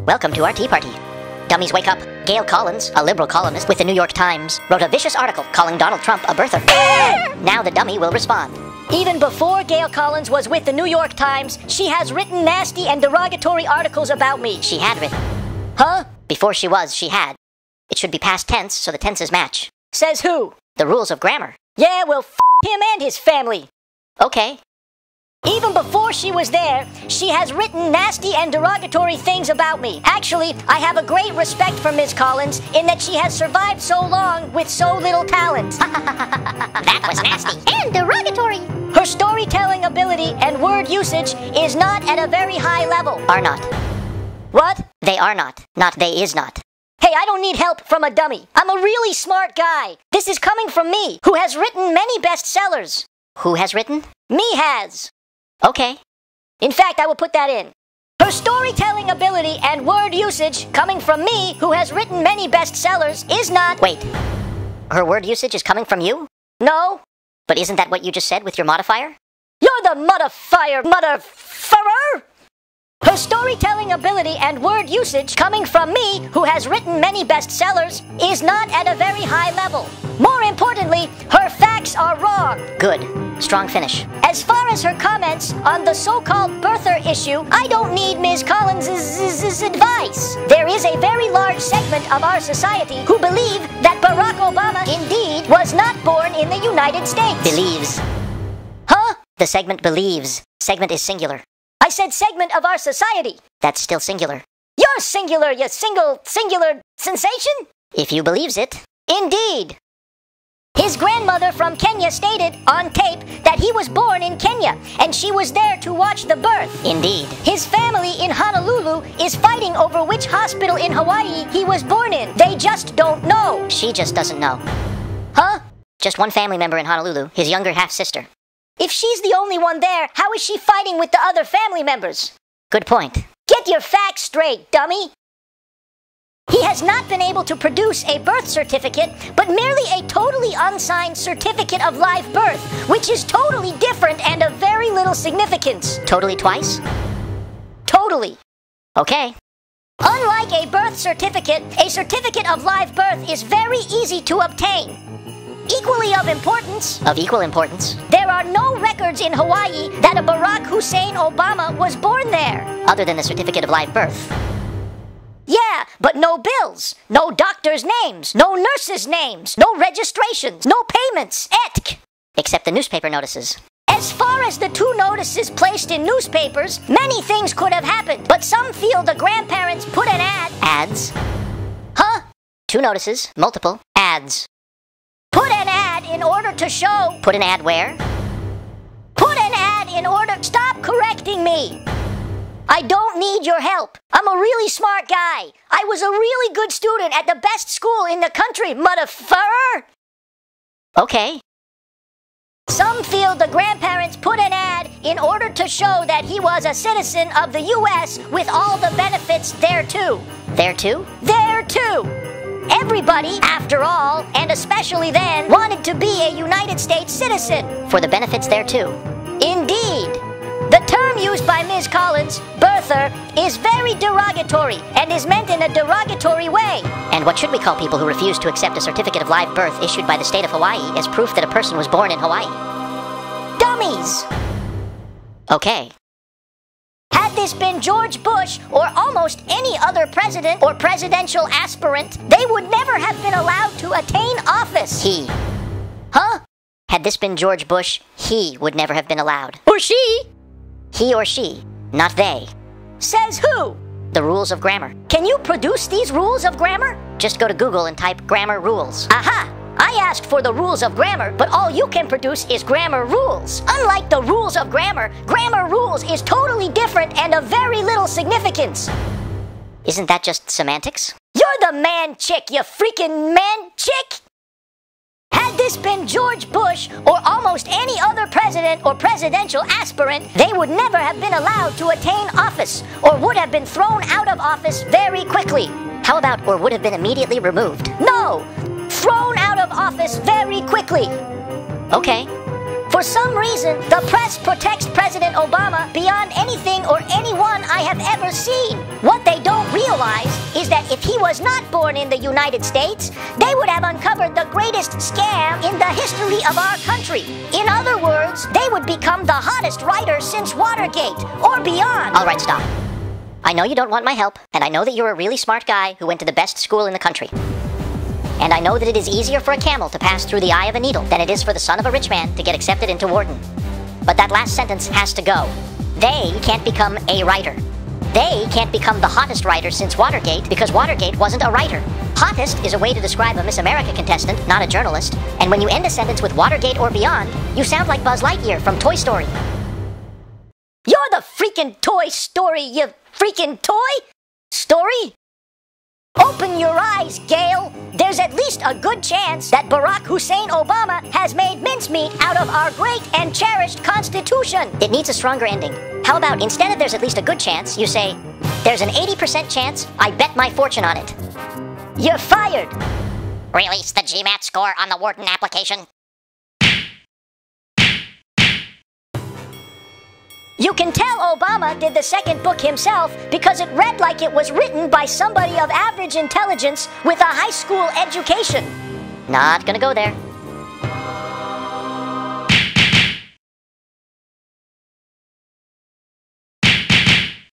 Welcome to our tea party. Dummies, wake up. Gail Collins, a liberal columnist with the New York Times, wrote a vicious article calling Donald Trump a birther. Now the dummy will respond. Even before Gail Collins was with the New York Times, she has written nasty and derogatory articles about me. She had written. Huh? Before she was, she had. It should be past tense, so the tenses match. Says who? The rules of grammar. Yeah, well, him and his family. Okay. Even before she was there, she has written nasty and derogatory things about me. Actually, I have a great respect for Ms. Collins in that she has survived so long with so little talent. That was nasty and derogatory. Her storytelling ability and word usage is not at a very high level. Are not. What? They are not. Not they is not. Hey, I don't need help from a dummy. I'm a really smart guy. This is coming from me, who has written many bestsellers. Who has written? Me has. Okay. In fact, I will put that in. Her storytelling ability and word usage coming from me, who has written many bestsellers, is not... Wait. Her word usage is coming from you? No. But isn't that what you just said with your modifier? You're the motherfucker. Her storytelling ability and word usage coming from me, who has written many bestsellers, is not at a very high level. More importantly, her facts are wrong. Good. Strong finish. As far as her comments on the so-called birther issue, I don't need Ms. Collins' advice. There is a very large segment of our society who believe that Barack Obama indeed was not born in the United States. Believes. Huh? The segment believes. Segment is singular. I said segment of our society. That's still singular. You're singular, you singular sensation? If you believes it. Indeed. His grandmother from Kenya stated on tape that he was born in Kenya, and she was there to watch the birth. Indeed. His family in Honolulu is fighting over which hospital in Hawaii he was born in. They just don't know. She just doesn't know. Huh? Just one family member in Honolulu, his younger half-sister. If she's the only one there, how is she fighting with the other family members? Good point. Get your facts straight, dummy. He has not been able to produce a birth certificate, but merely a totally unsigned certificate of live birth, which is totally different and of very little significance. Totally twice? Totally. Okay. Unlike a birth certificate, a certificate of live birth is very easy to obtain. Equally of importance, Of equal importance, there are no records in Hawaii that a Barack Hussein Obama was born there. other than the certificate of live birth. Yeah, but no bills, no doctors' names, no nurses' names, no registrations, no payments, etk. Except the newspaper notices. As far as the 2 notices placed in newspapers, many things could have happened, but some feel the grandparents put an ad. Ads. Huh? 2 notices, multiple, ads. Put an ad in order to show. Put an ad where? Put an ad in order. Stop correcting me. I don't need your help. I'm a really smart guy. I was a really good student at the best school in the country, motherfucker. Okay. Some feel the grandparents put an ad in order to show that he was a citizen of the U.S. with all the benefits thereto. There too? Thereto. Everybody, after all, and especially then, wanted to be a United States citizen. For the benefits there too. Indeed. The term used by Ms. Collins, birther, is very derogatory and is meant in a derogatory way. And what should we call people who refuse to accept a certificate of live birth issued by the state of Hawaii as proof that a person was born in Hawaii? Dummies! Okay. Had this been George Bush or almost any other president or presidential aspirant, they would never have been allowed to attain office. He. Huh? Had this been George Bush, he would never have been allowed. Or she? He or she, not they. Says who? The rules of grammar. Can you produce these rules of grammar? Just go to Google and type grammar rules. Aha! I asked for the rules of grammar, but all you can produce is grammar rules. Unlike the rules of grammar, grammar rules is totally different and of very little significance. Isn't that just semantics? You're the man chick, you freaking man chick! Had this been George Bush or almost any other president or presidential aspirant, they would never have been allowed to attain office or would have been thrown out of office very quickly. How about or would have been immediately removed? No! Thrown out of office very quickly. Okay. For some reason, the press protects President Obama beyond anything or anyone I have ever ever seen. What they don't realize is that if he was not born in the United States, they would have uncovered the greatest scam in the history of our country. In other words, they would become the hottest writer since Watergate, or beyond. All right, stop. I know you don't want my help, and I know that you're a really smart guy who went to the best school in the country. And I know that it is easier for a camel to pass through the eye of a needle than it is for the son of a rich man to get accepted into Wharton. But that last sentence has to go. They can't become a writer. They can't become the hottest writer since Watergate because Watergate wasn't a writer. Hottest is a way to describe a Miss America contestant, not a journalist. And when you end a sentence with Watergate or beyond, you sound like Buzz Lightyear from Toy Story. You're the freaking Toy Story, you freaking toy? Story? Open your eyes, Gail. There's at least a good chance that Barack Hussein Obama has made mincemeat out of our great and cherished Constitution. It needs a stronger ending. How about instead of there's at least a good chance, you say, there's an 80% chance I bet my fortune on it. You're fired. Release the GMAT score on the Wharton application. You can tell Obama did the second book himself because it read like it was written by somebody of average intelligence with a high school education. Not gonna go there.